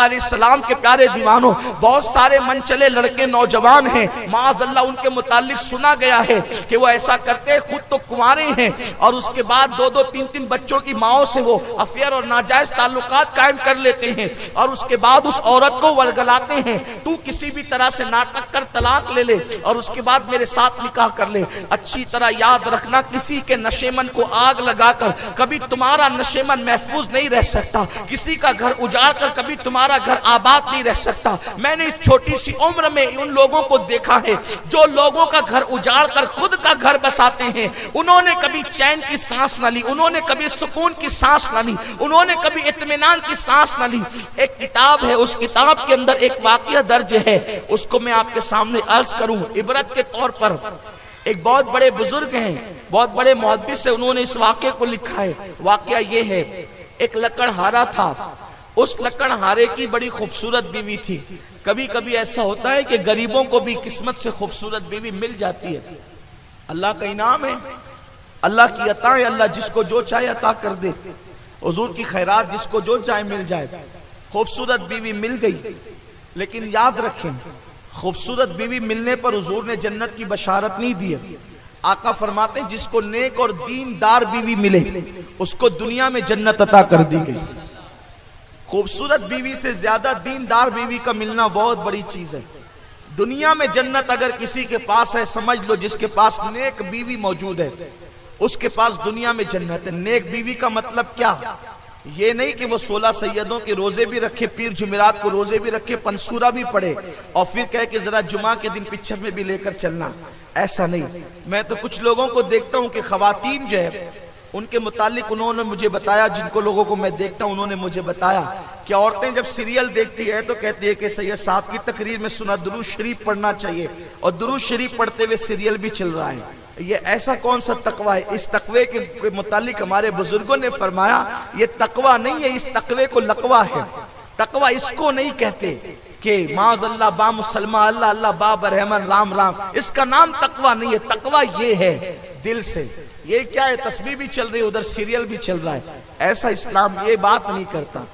علیہ السلام کے پیارے دیوانوں، بہت سارے من چلے لڑکے نوجوان ہیں، معاذ اللہ ان کے متعلق سنا گیا ہے کہ وہ ایسا کرتے ہیں، خود تو کنوارے ہیں اور اس کے بعد دو دو تین تین بچوں کی ماؤں سے وہ افیئر اور ناجائز تعلقات قائم کر لیتے ہیں، اور اس کے بعد اس عورت کو ورگلاتے ہیں، تو کسی بھی طرح سے ناٹک کر طلاق لے لے اور اس کے بعد میرے ساتھ نکاح کر لے۔ اچھی طرح یاد رکھنا، کسی کے نشے من کو آگ لگا کر کبھی تمہارا نشے من محفوظ نہیں رہ سکتا، کسی کا گھر اجاڑ کر کبھی تمہارا گھر آباد نہیں رہ سکتا۔ میں نے اس چھوٹی سی عمر میں ان لوگوں کو دیکھا ہے جو لوگوں کا گھر اجاڑ کر خود کا گھر بساتے ہیں، انہوں نے کبھی چین کی سانس نہ لی، انہوں نے کبھی سکون کی سانس نہ لی، انہوں نے کبھی اطمینان کی سانس نہ لی۔ ایک کتاب ہے، اس کتاب کے اندر ایک واقعہ درج ہے، اس کو میں آپ کے سامنے عرض کروں عبرت کے طور پر۔ ایک بہت بڑے بزرگ ہیں، بہت بڑے محدث ہیں، انہوں نے اس واقعے کو لکھا ہے۔ واقعہ یہ ہے، ایک لکڑہارا تھا، اس لکڑہارے کی بڑی خوبصورت بیوی تھی۔ کبھی کبھی ایسا ہوتا ہے کہ غریبوں کو بھی قسمت سے خوبصورت بیوی مل جاتی ہے، اللہ کا انعام ہے، اللہ کی عطا ہے، اللہ جس کو جو چاہے عطا کر دے، حضور کی خیرات جس کو جو چاہے مل جائے۔ خوبصورت بیوی مل گئی، لیکن یاد رکھیں خوبصورت بیوی ملنے پر حضور نے جنت کی بشارت نہیں دی ہے۔ آقا فرماتے ہیں جس کو نیک اور دیندار بیوی ملے اس کو دنیا میں جنت عطا کر دی گئی۔ خوبصورت بیوی سے زیادہ دیندار بیوی کا ملنا بہت بڑی چیز ہے۔ دنیا میں جنت اگر کسی کے پاس ہے، سمجھ لو جس کے پاس نیک بیوی موجود ہے اس کے پاس دنیا میں جنت ہے۔ نیک بیوی کا مطلب کیا؟ یہ نہیں کہ وہ 16 سیدوں کے روزے بھی رکھے، پیر جمعرات کو روزے بھی رکھے، پنسورہ بھی پڑھے اور پھر کہے کہ ذرا جمعہ کے دن پچھر میں بھی لے کر چلنا، ایسا نہیں۔ میں تو کچھ لوگوں کو دیکھتا ہوں کہ خواتین جو ہے ان کے متعلق انہوں نے مجھے بتایا، جن کو لوگوں کو میں دیکھتا ہوں انہوں نے مجھے بتایا کہ عورتیں جب سیریل دیکھتی ہے تو کہتی ہے کہ سید صاحب کی تقریر میں سنا درود شریف پڑھنا چاہیے، اور درود شریف پڑھتے ہوئے سیریل بھی چل رہا ہے۔ یہ ایسا کون سا تقوی ہے؟ اس تقوی کے متعلق ہمارے بزرگوں نے فرمایا یہ تقوی نہیں ہے، اس تقوی کو لقوہ ہے۔ تقوی اس کو نہیں کہتے کہ معاذ اللہ با مسلمہ اللہ اللہ با برحمن رام رام، اس کا نام تقوی نہیں ہے۔ تقوی یہ ہے دل سے۔ یہ کیا ہے؟ تسبیح بھی چل رہی ہے، ادھر سیریل بھی چل رہا ہے، ایسا اسلام یہ بات نہیں کرتا۔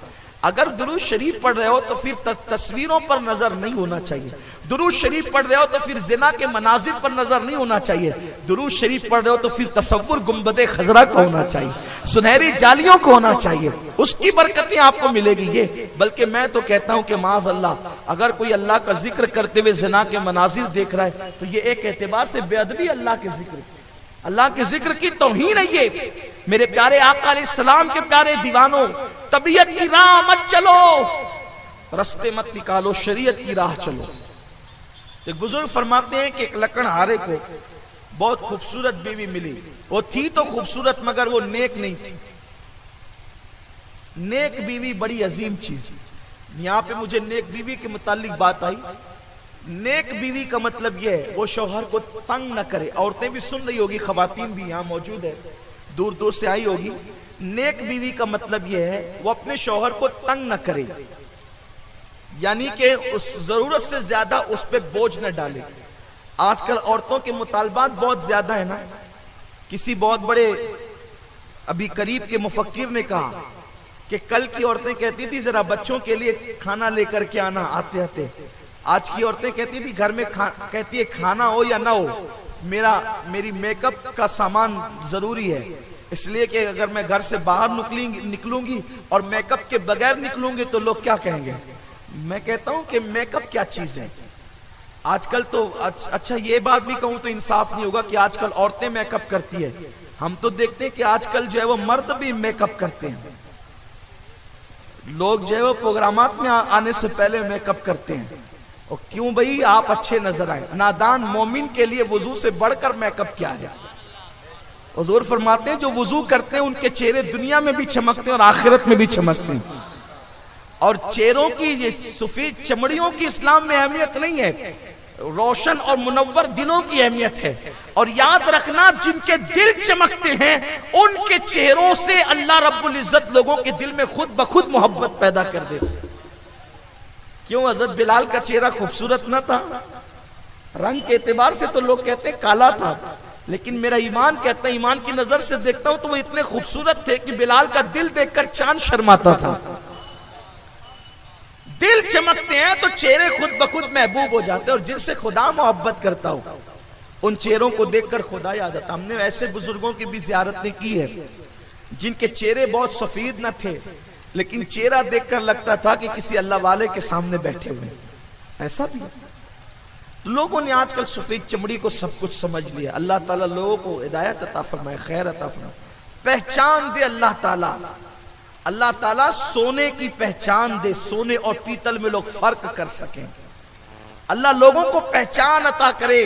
اگر درود شریف پڑھ رہے ہو تو پھر تصویروں پر نظر نہیں ہونا چاہیے، درود شریف پڑھ رہے ہو تو پھر زنا کے مناظر پر نظر نہیں ہونا چاہیے، درود شریف پڑھ رہے ہو تو پھر تصور گنبد خضرا کو ہونا چاہیے، سنہری جالیوں کو ہونا چاہیے، اس کی برکتیں آپ کو ملے گی۔ یہ بلکہ میں تو کہتا ہوں کہ معاذ اللہ اگر کوئی اللہ کا ذکر کرتے ہوئے زنا کے مناظر دیکھ رہا ہے تو یہ ایک اعتبار سے بے ادبی اللہ کے ذکر، اللہ کے ذکر کی توہین ہے یہ۔ میرے پیارے آقا علیہ السلام کے پیارے دیوانوں، طبیعت کی راہ مت چلو، رستے مت نکالو، شریعت کی راہ چلو۔ ایک بزرگ فرماتے ہیں کہ ایک لکڑہارے کو بہت خوبصورت بیوی ملی، وہ تھی تو خوبصورت مگر وہ نیک نہیں تھی۔ نیک بیوی بڑی عظیم چیز، یہاں پہ مجھے نیک بیوی کے متعلق بات آئی۔ نیک بیوی کا مطلب یہ ہے وہ شوہر کو تنگ نہ کرے۔ عورتیں بھی سن رہی ہوگی، خواتین بھی یہاں موجود ہے، دور دور سے آئی ہوگی۔ نیک بیوی کا مطلب یہ ہے وہ اپنے شوہر کو تنگ نہ کرے، یعنی کہ اس ضرورت سے زیادہ اس پہ بوجھ نہ ڈالے۔ آج کل عورتوں کے مطالبات بہت زیادہ ہیں نا۔ کسی بہت بڑے ابھی قریب کے مفکر نے کہا کہ کل کی عورتیں کہتی تھی ذرا بچوں کے لیے کھانا لے کر کے آنا آتے آتے، آج کی عورتیں کہتی تھی گھر میں کہتی ہے کھانا ہو یا نہ ہو میری میک اپ کا سامان ضروری ہے، اس لیے کہ اگر میں گھر سے باہر نکلوں گی اور میک اپ کے بغیر نکلوں گی تو لوگ کیا کہیں گے۔ میں کہتا ہوں کہ میک اپ کیا چیز ہے آج کل تو اچھا یہ بات بھی کہوں تو انصاف نہیں ہوگا کہ آج کل عورتیں میک اپ کرتی ہے، ہم تو دیکھتے ہیں کہ آج کل جو ہے وہ مرد بھی میک اپ کرتے ہیں، لوگ جو ہے وہ پروگرامات میں آنے سے پہلے میک اپ کرتے ہیں۔ اور کیوں بھئی؟ آپ اچھے نظر آئیں۔ نادان مومن کے لیے وضو سے بڑھ کر میک اپ کیا ہے؟ حضور فرماتے ہیں جو وضو کرتے ہیں ان کے چہرے دنیا میں بھی چمکتے ہیں اور آخرت میں بھی چمکتے ہیں۔ اور چہروں کی یہ سفید چمڑیوں کی اسلام میں اہمیت نہیں ہے، روشن اور منور دلوں کی اہمیت ہے۔ اور یاد رکھنا جن کے دل چمکتے ہیں ان کے چہروں سے اللہ رب العزت لوگوں کے دل میں خود بخود محبت پیدا کر دے۔ کیوں؟ حضرت بلال کا چہرہ خوبصورت نہ تھا؟ رنگ کے اعتبار سے تو لوگ کہتے ہیں کالا تھا، لیکن میرا ایمان کہتا ہے، ایمان کی نظر سے دیکھتا ہوں تو وہ اتنے خوبصورت تھے کہ بلال کا دل دیکھ کر چاند شرماتا تھا۔ دل چمکتے ہیں تو چہرے خود بخود محبوب ہو جاتے ہیں، اور جن سے خدا محبت کرتا ہو ان چہروں کو دیکھ کر خدا یاد آتا۔ ہم نے ایسے بزرگوں کی بھی زیارت کی ہے جن کے چہرے بہت سفید نہ تھے لیکن چہرہ دیکھ کر لگتا تھا کہ کسی اللہ والے کے سامنے بیٹھے ہوئے، ایسا بھی لوگوں نے آج کل سفید چمڑی کو سب کچھ سمجھ لیا۔ اللہ تعالیٰ لوگوں کو ہدایت عطا فرمائے، خیر عطا فرمائے، پہچان دے اللہ تعالیٰ۔ اللہ تعالیٰ سونے کی پہچان دے، سونے اور پیتل میں لوگ فرق کر سکیں۔ اللہ لوگوں کو پہچان عطا کرے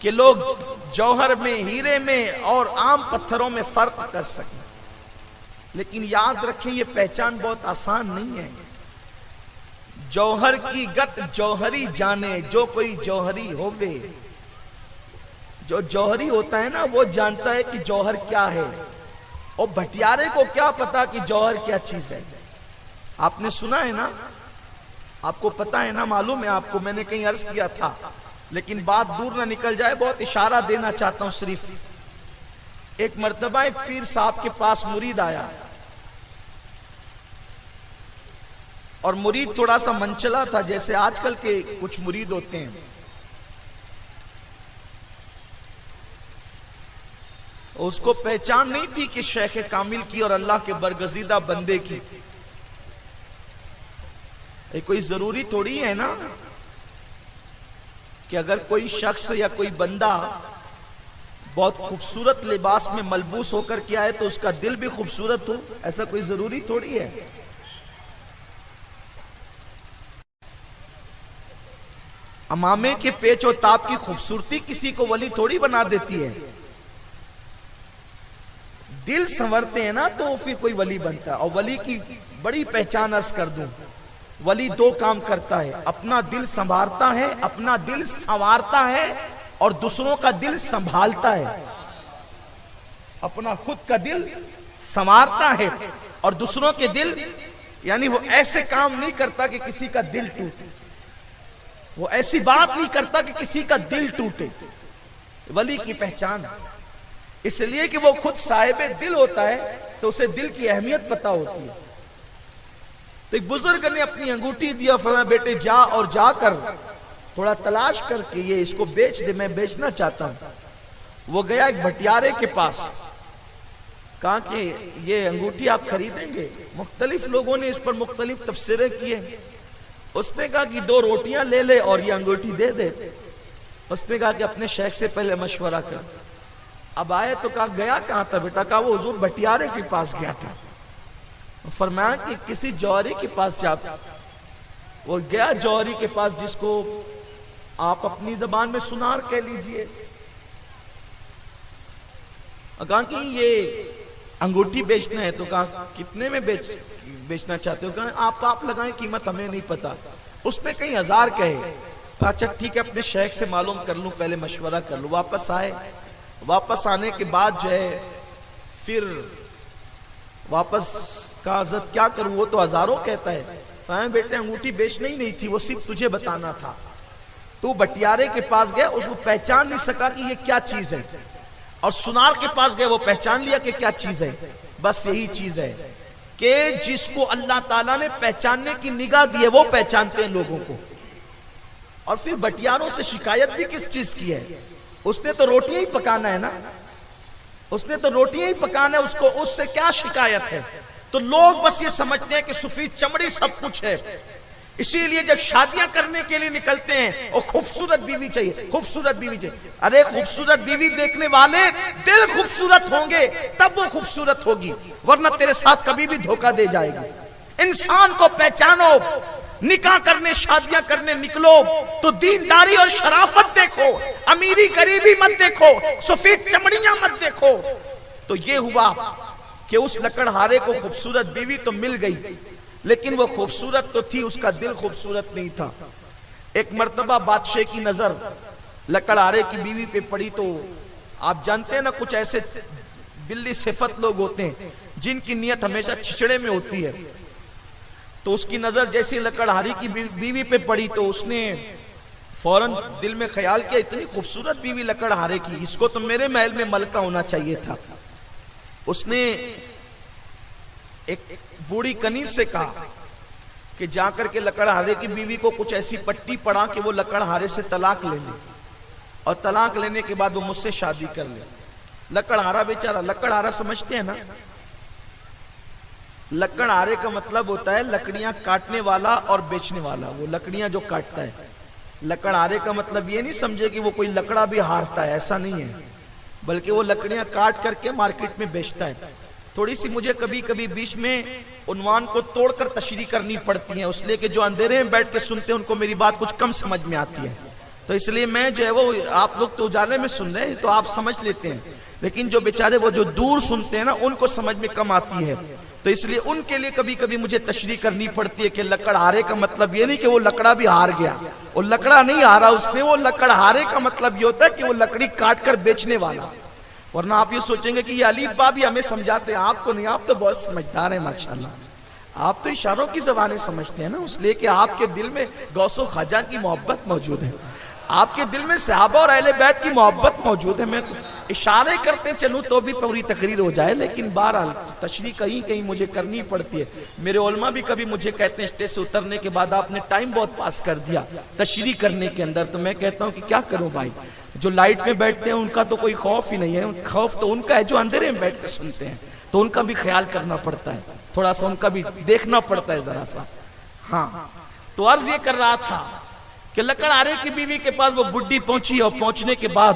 کہ لوگ جوہر میں، ہیرے میں اور عام پتھروں میں فرق کر سکیں۔ لیکن یاد رکھیں یہ پہچان بہت آسان نہیں ہے۔ جوہر کی گت جوہری جانے، جو کوئی جوہری ہوئے۔ جو جوہری ہوتا ہے نا وہ جانتا ہے کہ جوہر کیا ہے، اور بھٹیارے کو کیا پتا کہ جوہر کیا چیز ہے۔ آپ نے سنا ہے نا، آپ کو پتا ہے نا، معلوم ہے آپ کو، میں نے کہیں عرض کیا تھا لیکن بات دور نہ نکل جائے، بہت اشارہ دینا چاہتا ہوں صرف۔ ایک مرتبہ ایک پیر صاحب کے پاس مرید آیا، اور مرید تھوڑا سا منچلا تھا، جیسے آج کل کے کچھ مرید ہوتے ہیں۔ اس کو پہچان نہیں تھی کہ شیخ کامل کی اور اللہ کے برگزیدہ بندے کی۔ یہ کوئی ضروری تھوڑی ہے نا کہ اگر کوئی شخص یا کوئی بندہ بہت خوبصورت لباس میں ملبوس ہو کر کے آئے تو اس کا دل بھی خوبصورت ہو، ایسا کوئی ضروری تھوڑی ہے۔ امامے کے پیچ و تاب کی خوبصورتی کسی کو ولی تھوڑی بنا دیتی ہے۔ دل سنورتے ہیں نا تو پھر کوئی ولی بنتا ہے۔ اور ولی کی بڑی پہچان عرض کر دوں، ولی دو کام کرتا ہے، اپنا دل سنوارتا ہے، اپنا دل سنوارتا ہے اور دوسروں کا دل سنبھالتا ہے۔ اپنا خود کا دل سنوارتا ہے اور دوسروں کے دل، یعنی وہ ایسے کام نہیں کرتا کہ کسی کا دل ٹوٹے، وہ ایسی بات نہیں کرتا کہ کسی کا دل ٹوٹے۔ ولی کی پہچان اس لیے کہ وہ خود صاحب دل ہوتا ہے تو اسے دل کی اہمیت پتہ ہوتی ہے۔ تو ایک بزرگ نے اپنی انگوٹھی دیا، فرمایا بیٹے جا اور جا کر تھوڑا تلاش کر کے یہ اس کو بیچ دے، میں بیچنا چاہتا ہوں۔ وہ گیا ایک بھٹیارے کے پاس، کہا کہ یہ انگوٹھی آپ خریدیں گے؟ مختلف لوگوں نے اس پر مختلف تفسیریں کیے۔ اس نے کہا کہ 2 روٹیاں لے لے اور یہ انگوٹھی دے دے۔ اس نے کہا کہ اپنے شیخ سے پہلے مشورہ کر۔ اب آئے تو کہا گیا کہاں تھا بیٹا؟ کہا وہ حضور بھٹیارے کے پاس گیا تھا۔ فرمایا کہ کسی جوہری کے پاس جا۔ وہ گیا جوہری کے پاس جس کو آپ اپنی زبان میں سنار کہہ لیجئے۔ کہا کہ یہ انگوٹھی بیچنا ہے، تو کہا کتنے میں بیچنا چاہتے ہو؟ کہا آپ لگائیں، قیمت ہمیں نہیں پتا۔ اس نے کہیں 1000 کہے۔ اچھا ٹھیک ہے، اپنے شیخ سے معلوم کر لوں، پہلے مشورہ کر لوں۔ واپس آئے، واپس آنے کے بعد جو ہے پھر واپس کہا حضرت کیا کروں؟ وہ تو ہزاروں کہتا ہے۔ کہا بیٹے انگوٹھی بیچنا ہی نہیں تھی، وہ صرف تجھے بتانا تھا۔ تو بٹیارے کے پاس گیا، اس کو پہچان نہیں سکا کہ یہ کیا چیز ہے، اور سنار کے پاس گئے، وہ پہچان لیا کہ کیا چیز ہے۔ بس یہی چیز ہے کہ جس کو اللہ تعالیٰ نے پہچاننے کی نگاہ دی ہے وہ پہچانتے ہیں لوگوں کو۔ اور پھر بٹیاروں سے شکایت بھی کس چیز کی ہے؟ اس نے تو روٹیاں ہی پکانا ہے نا، اس نے تو روٹیاں ہی پکانا ہے، اس کو اس سے کیا شکایت ہے؟ تو لوگ بس یہ سمجھتے ہیں کہ سفید چمڑی سب کچھ ہے، اسی لیے جب شادیاں کرنے کے لیے نکلتے ہیں اور خوبصورت بیوی چاہیے، خوبصورت بیوی چاہیے۔ ارے خوبصورت بیوی دیکھنے والے دل خوبصورت ہوں گے تب وہ خوبصورت ہوگی، ورنہ تیرے ساتھ کبھی بھی دھوکہ دے جائے گی۔ انسان کو پہچانو، نکاح کرنے شادیاں کرنے نکلو تو دینداری اور شرافت دیکھو، امیری غریبی مت دیکھو، سفید چمڑیاں مت دیکھو۔ تو یہ ہوا کہ اس لکڑہارے کو خوبصورت بیوی تو مل گئی، لیکن وہ خوبصورت تو تھی، اس کا دل خوبصورت نہیں تھا۔ ایک مرتبہ بادشاہ کی نظر لکڑہارے کی بیوی پہ پڑی، تو آپ جانتے ہیں نا کچھ ایسے بلی صفت لوگ ہوتے ہیں جن کی نیت ہمیشہ چھچڑے میں ہوتی ہے۔ تو اس کی نظر جیسی لکڑہاری کی بیوی پہ پڑی تو اس نے فوراً دل میں خیال کیا اتنی خوبصورت بیوی لکڑہارے کی، اس کو تو میرے محل میں ملکہ ہونا چاہیے تھا۔ اس نے ایک بوڑھی کنیز سے کہا کہ جا کر کے لکڑہارے کی بیوی کو کچھ ایسی پٹی پڑا کہ وہ لکڑہارے سے طلاق لے لے، اور طلاق لینے کے بعد وہ مجھ سے شادی کر لے۔ لکڑہارا بیچارہ، لکڑہارا سمجھتے ہیں نا؟ لکڑہارے کا مطلب ہوتا ہے لکڑیاں کاٹنے والا اور بیچنے والا، وہ لکڑیاں جو کاٹتا ہے۔ لکڑہارے کا مطلب یہ نہیں سمجھے کہ وہ کوئی لکڑا بھی ہارتا ہے، ایسا نہیں ہے، بلکہ وہ لکڑیاں کاٹ کر کے مارکیٹ میں بیچتا ہے۔ تھوڑی سی مجھے کبھی کبھی بیچ میں عنوان کو توڑ کر تشریح کرنی پڑتی ہے، اس لیے کہ جو اندھیرے میں بیٹھ کے سنتے ہیں ان کو میری بات کچھ کم سمجھ میں آتی ہے، تو اس لیے میں جو ہے وہ، آپ لوگ تو اجالے میں سن رہے ہیں تو آپ سمجھ لیتے ہیں، لیکن جو بیچارے وہ جو دور سنتے ہیں نا ان کو سمجھ میں کم آتی ہے، تو اس لیے ان کے لیے کبھی کبھی مجھے تشریح کرنی پڑتی ہے کہ لکڑہارے کا مطلب یہ نہیں کہ وہ لکڑا بھی ہار گیا، وہ لکڑا نہیں ہارا اس نے، وہ لکڑہارے کا مطلب یہ ہوتا ہے کہ وہ لکڑی کاٹ کر بیچنے والا۔ ورنہ آپ یہ سوچیں گے کہ یہ علی با بھی ہمیں سمجھاتے ہیں، آپ کو نہیں، آپ تو بہت سمجھدار ہیں ماشاءاللہ، آپ تو اشاروں کی زبانیں سمجھتے ہیں نا، اس لیے کہ آپ کے دل میں غوث و خواجہ کی محبت موجود ہے، آپ کے دل میں صحابہ اور اہل بیت کی محبت موجود ہے۔ میں اشارے کرتے چلوں تو بھی پوری تقریر ہو جائے، لیکن بہرحال تشریح کہیں کہیں مجھے کرنی پڑتی ہے۔ میرے علماء بھی کبھی مجھے کہتے ہیں اسٹیج سے اترنے کے بعد آپ نے ٹائم بہت پاس کر دیا تشریح کرنے کے اندر، تو میں کہتا ہوں کہ کیا کروں بھائی، جو لائٹ میں بیٹھتے ہیں ان کا تو کوئی خوف ہی نہیں ہے، خوف تو ان کا ہے جو اندھیرے میں بیٹھ کر سنتے ہیں، تو ان کا بھی خیال کرنا پڑتا ہے، تھوڑا سا ان کا بھی دیکھنا پڑتا ہے ذرا سا۔ ہاں، تو عرض یہ کر رہا تھا کہ لکڑہارے کی بیوی کے پاس وہ بڈھی پہنچی، اور پہنچنے کے بعد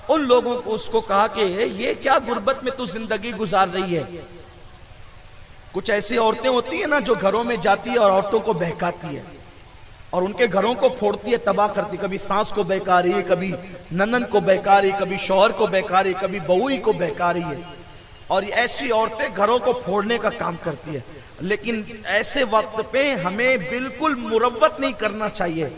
ان لوگوں کو اس کو کہا کہ یہ کیا غربت میں تو زندگی گزار رہی ہے۔ کچھ ایسی عورتیں ہوتی ہیں نا جو گھروں میں جاتی ہے اور عورتوں کو بہکاتی ہے اور ان کے گھروں کو پھوڑتی ہے، تباہ کرتی، کبھی ساس کو بہکا رہی ہے، کبھی ننن کو بہکا رہی ہے، کبھی شوہر کو بہکا رہی ہے، کبھی بہوئی کو بہکا رہی ہے، اور ایسی عورتیں گھروں کو پھوڑنے کا کام کرتی ہے۔ لیکن ایسے وقت پہ ہمیں بالکل مروت نہیں کرنا چاہیے،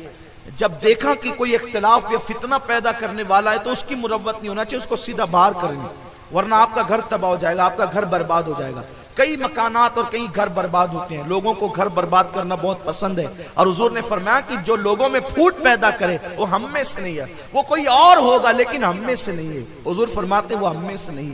جب دیکھا کہ کوئی اختلاف یا فتنہ پیدا کرنے والا ہے تو اس کی مروت نہیں ہونا چاہیے، اس کو سیدھا باہر کریں، ورنہ آپ کا گھر تباہ ہو جائے گا، آپ کا گھر برباد ہو جائے گا۔ کئی مکانات اور کئی گھر برباد ہوتے ہیں، لوگوں کو گھر برباد کرنا بہت پسند ہے، اور حضور نے فرمایا کہ جو لوگوں میں پھوٹ پیدا کرے وہ ہم میں سے نہیں ہے، وہ کوئی اور ہوگا لیکن ہم میں سے نہیں ہے، حضور فرماتے ہیں وہ ہم میں سے نہیں۔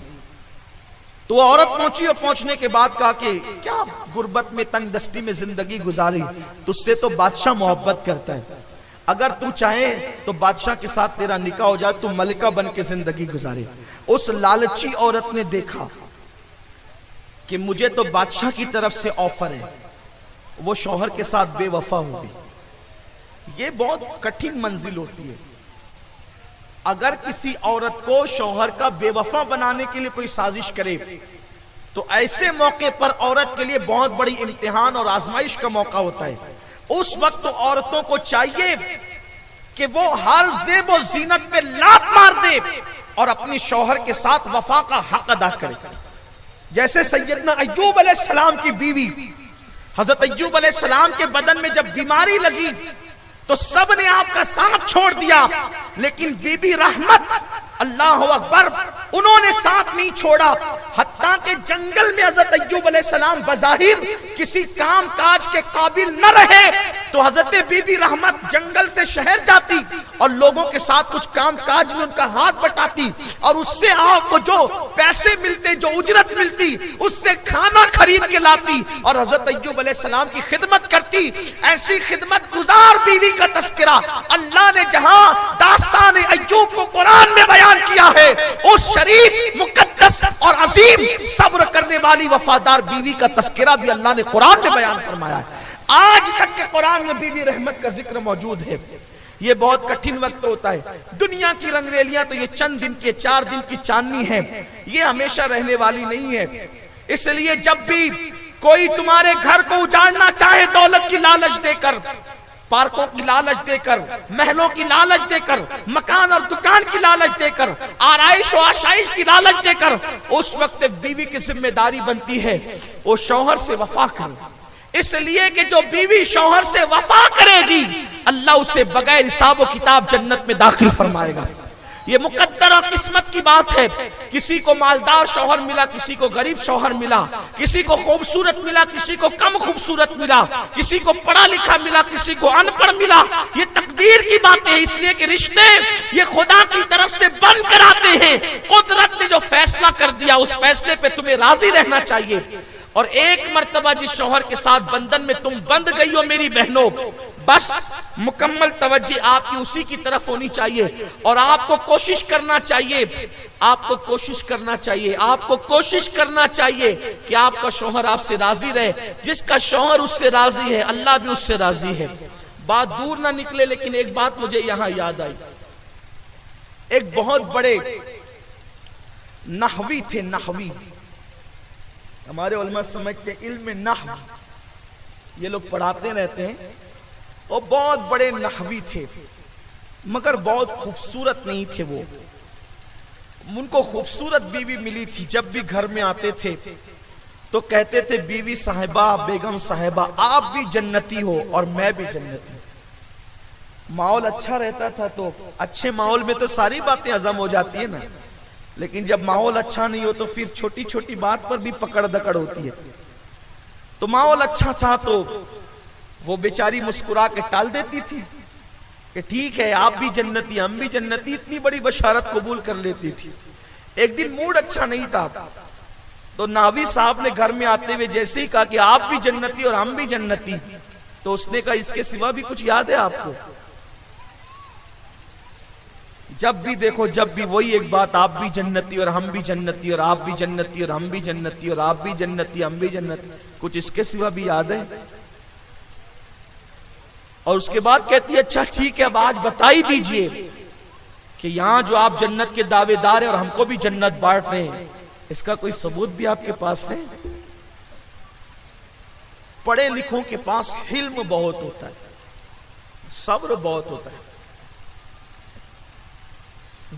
تو وہ عورت پہنچی، اور پہنچنے کے بعد کہا کہ کیا غربت میں تنگ دستی میں زندگی گزاری، تجھ سے تو بادشاہ محبت کرتا ہے، اگر تو چاہے تو بادشاہ کے ساتھ تیرا نکاح ہو جائے، تو ملکہ بن کے زندگی گزارے۔ اس لالچی عورت نے دیکھا کہ مجھے تو بادشاہ کی طرف سے آفر ہے، وہ شوہر کے ساتھ بے وفا ہو گئی۔ یہ بہت کٹھن منزل ہوتی ہے، اگر کسی عورت کو شوہر کا بے وفا بنانے کے لیے کوئی سازش کرے تو ایسے موقع پر عورت کے لیے بہت بڑی امتحان اور آزمائش کا موقع ہوتا ہے۔ اس وقت تو عورتوں کو چاہیے کہ وہ ہر زیب و زینت پہ لات مار دے اور اپنی شوہر کے ساتھ وفا کا حق ادا کرے، جیسے سیدنا ایوب علیہ السلام کی بیوی، حضرت ایوب علیہ السلام کے بدن میں جب بیماری لگی تو سب نے آپ کا ساتھ چھوڑ دیا، لیکن بی بی رحمت، اللہ اکبر، انہوں نے ساتھ نہیں چھوڑا، حتیٰ کہ جنگل میں حضرت ایوب علیہ السلام بظاہر کسی کام کاج کے قابل نہ رہے تو حضرت بی بی رحمت جنگل سے شہر جاتی اور لوگوں کے ساتھ کچھ کام کاج میں ان کا ہاتھ بٹاتی، اور اس سے آپ کو جو پیسے ملتے، جو اجرت ملتی، اس سے کھانا خرید کے لاتی اور حضرت ایوب علیہ السلام کی خدمت کرتی۔ ایسی خدمت گزار بیوی کا تذکرہ اللہ نے جہاں داستان ایوب کو قرآن میں بیان کیا ہے، اس شریف، مقدس اور عظیم صبر کرنے والی وفادار بیوی کا تذکرہ بھی اللہ نے قرآن میں بیان فرمایا ہے۔ آج تک کے قرآن میں بی بی رحمت کا ذکر موجود ہے۔ یہ بہت کٹھن وقت ہوتا ہے، دنیا کی رنگریلیاں تو یہ چند دن کے، 4 دن کی چاندنی ہے، یہ ہمیشہ رہنے والی نہیں ہے۔ اس لیے جب بھی کوئی تمہارے گھر کو اجاڑنا چاہے دولت کی لالچ دے کر، پارکوں کی لالچ دے کر، محلوں کی لالچ دے کر، مکان اور دکان کی لالچ دے کر، آرائش و آشائش کی لالچ دے کر، اس وقت ایک بیوی کی ذمہ داری بنتی ہے وہ شوہر سے وفا کرے، اس لیے کہ جو بیوی شوہر سے وفا کرے گی اللہ اسے بغیر حساب و کتاب جنت میں داخل فرمائے گا۔ یہ مقدر اور قسمت کی بات ہے. کسی کو مالدار شوہر ملا, کسی کو غریب شوہر ملا, کسی کو خوبصورت ملا, کسی کو کم خوبصورت ملا, کسی کو پڑھا لکھا ملا, کسی کو ان پڑھ ملا. یہ تقدیر کی باتیں ہیں, اس لیے کہ رشتے یہ خدا کی طرف سے بن کر آتے ہیں. قدرت نے جو فیصلہ کر دیا اس فیصلے پہ تمہیں راضی رہنا چاہیے. اور ایک مرتبہ جس شوہر کے ساتھ بندھن میں تم بندھ گئی ہو میری بہنوں, بس مکمل توجہ آپ کی اسی کی طرف ہونی چاہیے. اور آپ کو کوشش کرنا چاہیے, آپ کو کوشش کرنا چاہیے, آپ کو کوشش کرنا چاہیے کہ آپ کا شوہر آپ سے راضی رہے. جس کا شوہر اس سے راضی ہے اللہ بھی اس سے راضی ہے. بات دور نہ نکلے, لیکن ایک بات مجھے یہاں یاد آئی. ایک بہت بڑے نحوی تھے, نحوی. ہمارے علماء سمجھتے ہیں علم نحو یہ لوگ پڑھاتے رہتے ہیں. وہ بہت بڑے نحوی تھے مگر بہت خوبصورت نہیں تھے. وہ ان کو خوبصورت بیوی ملی تھی. جب بھی گھر میں آتے تھے تو کہتے تھے بیوی صاحبہ, بیگم صاحبہ, آپ بھی جنتی ہو اور میں بھی جنتی. ماحول اچھا رہتا تھا تو اچھے ماحول میں تو ساری باتیں ہضم ہو جاتی ہیں نا, لیکن جب ماحول اچھا نہیں ہو تو پھر چھوٹی چھوٹی بات پر بھی پکڑ دکڑ ہوتی ہے. تو ماحول اچھا تھا تو وہ بیچاری مسکرا کے ٹال دیتی تھی کہ ٹھیک ہے آپ بھی جنتی ہم بھی جنتی. اتنی بڑی بشارت قبول کر لیتی تھی. ایک دن موڈ اچھا نہیں تھا تو ناوی صاحب نے گھر میں آتے ہوئے جیسے ہی کہا کہ آپ بھی جنتی اور ہم بھی جنتی, تو اس نے کہا اس کے سوا بھی کچھ یاد ہے آپ کو؟ جب بھی دیکھو جب بھی وہی ایک بات, آپ بھی جنتی اور ہم بھی جنتی, اور آپ بھی جنتی اور ہم بھی جنتی, اور آپ بھی جنتی ہم بھی جنتی. کچھ اس کے سوا بھی یاد ہے؟ اور اس کے بعد کہتی ہے اچھا ٹھیک ہے اب آج بتا ہی دیجئے کہ یہاں جو آپ جنت کے دعوے دار ہیں اور ہم کو بھی جنت بانٹ رہے ہیں, اس کا کوئی ثبوت بھی آپ کے پاس ہے؟ پڑھے لکھوں کے پاس حلم بہت ہوتا ہے, صبر بہت ہوتا ہے.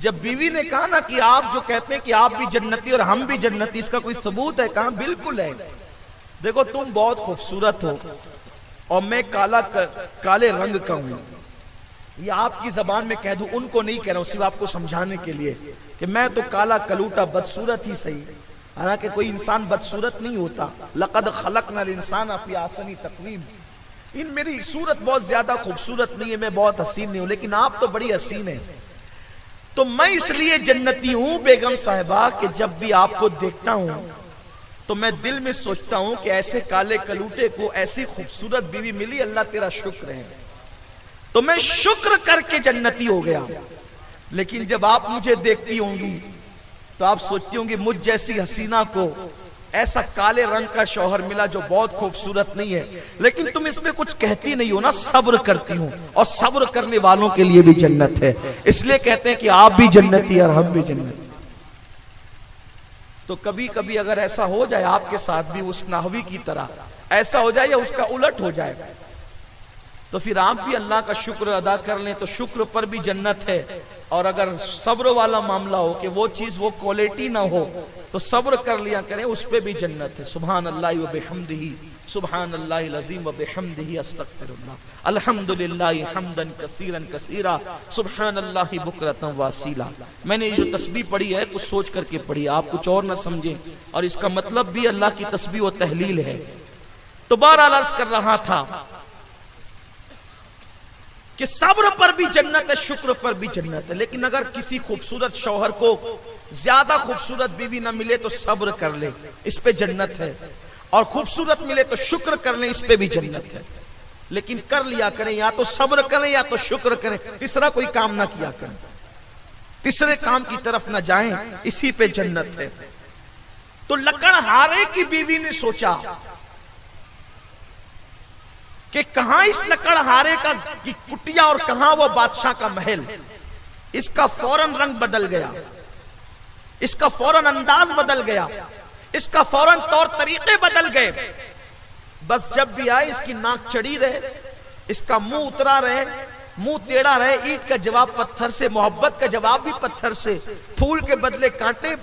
جب بیوی نے کہا نا کہ آپ جو کہتے ہیں کہ آپ بھی جنتی اور ہم بھی جنتی, اس کا کوئی ثبوت ہے؟ کہا بالکل ہے. دیکھو تم بہت خوبصورت ہو اور میں کالے رنگ کا ہوں. یہ آپ کی زبان میں کہہ دوں, ان کو نہیں کہہ رہا ہوں, صرف آپ کو سمجھانے کے لیے کہ میں تو کالا کلوٹا بدصورت ہی صحیح. حالانکہ کوئی انسان بدصورت نہیں ہوتا. لقد خلقنا الانسان فی احسن تقویم. میری صورت بہت زیادہ خوبصورت نہیں ہے, میں بہت حسین نہیں ہوں, لیکن آپ تو بڑی حسین ہیں. تو میں اس لیے جنتی ہوں بیگم صاحبہ کہ جب بھی آپ کو دیکھتا ہوں تو میں دل میں سوچتا ہوں کہ ایسے کالے کلوٹے کو ایسی خوبصورت بیوی ملی, اللہ تیرا شکر ہے. تو میں شکر کر کے جنتی ہو گیا. لیکن جب آپ مجھے دیکھتی ہوں گی تو آپ سوچتی ہوں گی مجھ جیسی حسینہ کو ایسا کالے رنگ کا شوہر ملا جو بہت خوبصورت نہیں ہے, لیکن تم اس میں کچھ کہتی نہیں ہو نا, صبر کرتی ہوں, اور صبر کرنے والوں کے لیے بھی جنت ہے. اس لیے کہتے ہیں کہ آپ بھی جنتی اور ہم بھی جنتی. تو کبھی کبھی اگر ایسا ہو جائے آپ کے ساتھ بھی اس نحوی کی طرح ایسا ہو جائے یا اس کا الٹ ہو جائے, تو پھر آپ بھی اللہ کا شکر ادا کر لیں تو شکر پر بھی جنت ہے. اور اگر صبر والا معاملہ ہو کہ وہ چیز وہ کوالٹی نہ ہو تو صبر کر لیا کریں, اس پہ بھی جنت ہے. سبحان اللہ و بحمدہ, سبحان اللہ العظیم و بحمدہ, استغفر اللہ, الحمدللہ حمدا کثیرا کثیرا, سبحان اللہ بکرۃ و اصیلا. میں نے جو تسبیح پڑھی ہے کچھ سوچ کر کے پڑھی, آپ کچھ اور نہ سمجھیں, اور اس کا مطلب بھی اللہ کی تسبیح و تحلیل ہے. تو بہرحال عرض کر رہا تھا کہ صبر پر بھی جنت ہے, شکر پر بھی جنت ہے. لیکن اگر کسی خوبصورت شوہر کو زیادہ خوبصورت بیوی نہ ملے تو صبر کر لے, اس پہ جنت ہے. اور خوبصورت ملے تو شکر کر لیں, اس پہ بھی جنت ہے. لیکن کر لیا کریں, یا تو صبر کریں یا تو شکر کریں, تیسرا کوئی کام نہ کیا کریں, تیسرے کام کی طرف نہ جائیں, اسی پہ جنت ہے. تو لکڑہارے کی بیوی نے سوچا کہ کہاں اس لکڑہارے کا کی کٹیا اور کہاں وہ بادشاہ کا محل. اس کا فوراً رنگ بدل گیا, اس کا فوراً انداز بدل گیا, اس کا فوراً طور طریقے بدل گئے. بس جب بھی آئے اس کی ناک چڑھی رہے, اس کا منہ اترا رہے, منہ ٹیڑھا رہے, اینٹ کا جواب پتھر سے, محبت کا جواب بھی پتھر سے, پھول کے بدلے کانٹے.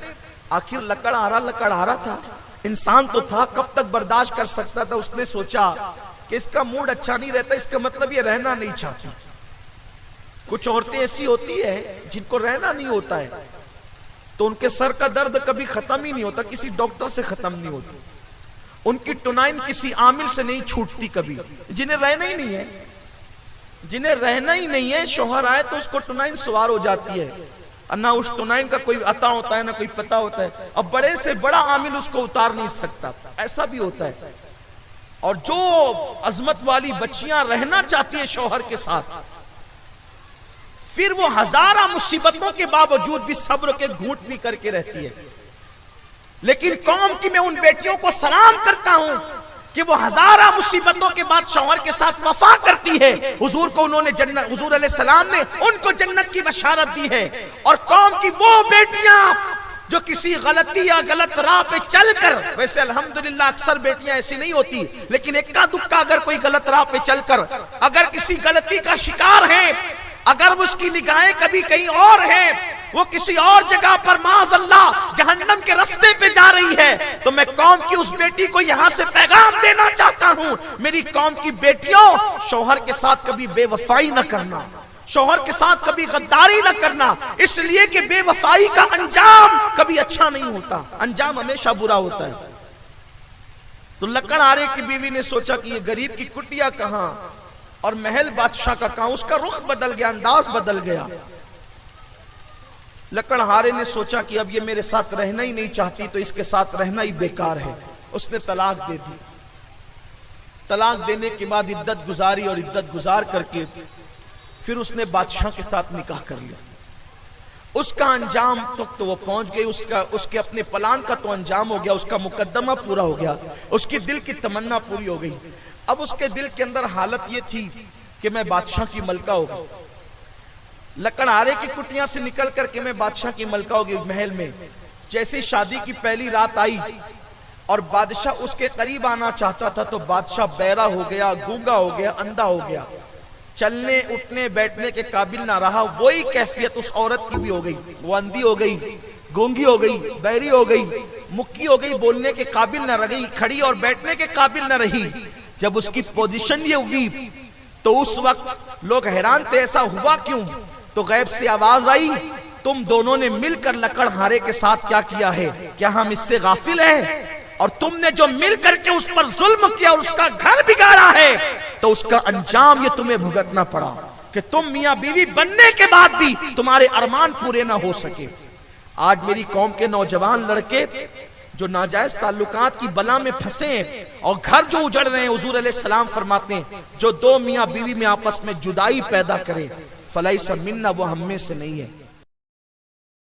آخر لکڑہارا تھا, انسان تو تھا, کب تک برداشت کر سکتا تھا. اس نے سوچا کہ اس کا موڈ اچھا نہیں رہتا, اس کا مطلب یہ رہنا نہیں چاہتی. کچھ عورتیں ایسی ہوتی ہیں جن کو رہنا نہیں ہوتا ہے تو ان کے سر کا درد کبھی ختم ہی نہیں ہوتا، کسی ڈاکٹر سے ختم نہیں ہوتا، ان کی ٹونائن کسی عامل سے نہیں چھوٹتی کبھی، جنہیں رہنا ہی نہیں ہے، جنہیں رہنا ہی نہیں ہے، شوہر آئے تو اس کو ٹونائن سوار ہو جاتی ہے، نہ اس ٹونائن کا کوئی عطا ہوتا ہے نہ کوئی پتہ ہوتا ہے، اب بڑے سے بڑا عامل اس کو اتار نہیں سکتا، ایسا بھی ہوتا ہے۔ اور جو عظمت والی بچیاں رہنا چاہتی ہیں شوہر کے ساتھ، پھر وہ ہزارہ مصیبتوں کے باوجود بھی صبر کے گھونٹ بھی کر کے رہتی ہے۔ لیکن قوم کی میں ان بیٹیوں کو سلام کرتا ہوں کہ وہ ہزارہ مصیبتوں کے بعد شوہر کے ساتھ وفا کرتی ہے۔ حضور کو انہوں نے جنت، حضور علیہ السلام نے ان کو جنت کی بشارت دی ہے۔ اور قوم کی وہ بیٹیاں جو کسی غلطی یا غلط راہ پہ چل کر، ویسے الحمدللہ اکثر بیٹیاں ایسی نہیں ہوتی، لیکن اکا دکا اگر کوئی غلط راہ پہ چل کر اگر کسی غلطی کا شکار ہے، اگر اس کی نگاہیں کبھی کہیں اور ہیں، وہ کسی اور جگہ پر معاذ اللہ جہنم کے رستے پہ جا رہی ہے، تو میں قوم کی اس بیٹی کو یہاں سے پیغام دینا چاہتا ہوں، میری قوم کی بیٹیوں، شوہر کے ساتھ کبھی بے وفائی نہ کرنا، شوہر کے ساتھ کبھی غداری نہ کرنا، اس لیے کہ بے وفائی کا انجام کبھی اچھا نہیں ہوتا، انجام ہمیشہ برا ہوتا ہے۔ تو لکڑ آرے کی بیوی نے سوچا کہ یہ غریب کی کٹیا کہاں اور محل بادشاہ کا کہاں، اس کا رخ بدل گیا، انداز بدل گیا۔ لکڑ ہارے نے سوچا کہ اب یہ میرے ساتھ رہنا ہی نہیں چاہتی تو اس کے ساتھ رہنا ہی بیکار ہے، اس نے طلاق دے دی۔ طلاق دینے کے بعد عدت گزاری اور عدت گزار کر کے پھر اس نے بادشاہ کے ساتھ نکاح کر لیا۔ اس کا انجام تک تو وہ پہنچ گئی، اس کے اپنے پلان کا تو انجام ہو گیا، اس کا مقدمہ پورا ہو گیا، اس کی دل کی تمنا پوری ہو گئی۔ اب اس کے دل کے اندر حالت یہ تھی کہ میں بادشاہ کی ملکہ ہو گئی، لکڑ آرے کی کٹیاں سے نکل کر کے میں بادشاہ کی ملکہ ہو گئی محل میں۔ جیسے شادی کی پہلی رات آئی اور بادشاہ اس کے قریب آنا چاہتا تھا تو بادشاہ بہرا ہو گیا، گونگا ہو گیا، اندھا ہو گیا، چلنے اٹھنے بیٹھنے کے قابل نہ رہا۔ وہی کیفیت اس عورت کی بھی ہو گئی، وہ اندھی ہو گئی، گونگی ہو گئی، بہری ہو گئی، مکی ہو گئی، بولنے کے قابل نہ رہی، کھڑی اور بیٹھنے کے قابل نہ رہی۔ جب اس کی پوزیشن یہ ہوئی تو اس وقت لوگ حیران تھے، ایسا ہوا کیوں؟ تو غیب سے آواز آئی، تم دونوں نے مل کر لکڑ ہارے کے ساتھ کیا کیا ہے؟ کیا ہم اس سے غافل ہیں؟ اور تم نے جو مل کر کے اس پر ظلم کیا اور اس کا گھر بگاڑا ہے تو اس کا انجام یہ تمہیں بھگتنا پڑا کہ تم میاں بیوی بننے کے بعد بھی تمہارے ارمان پورے نہ ہو سکے۔ آج میری قوم کے نوجوان لڑکے جو ناجائز تعلقات کی بلا میں پھنسے ہیں اور گھر جو اجڑ رہے ہیں، حضور علیہ السلام فرماتے ہیں جو دو میاں بیوی میں آپس میں جدائی پیدا کرے فلیس منا، وہ ہم میں سے نہیں ہے۔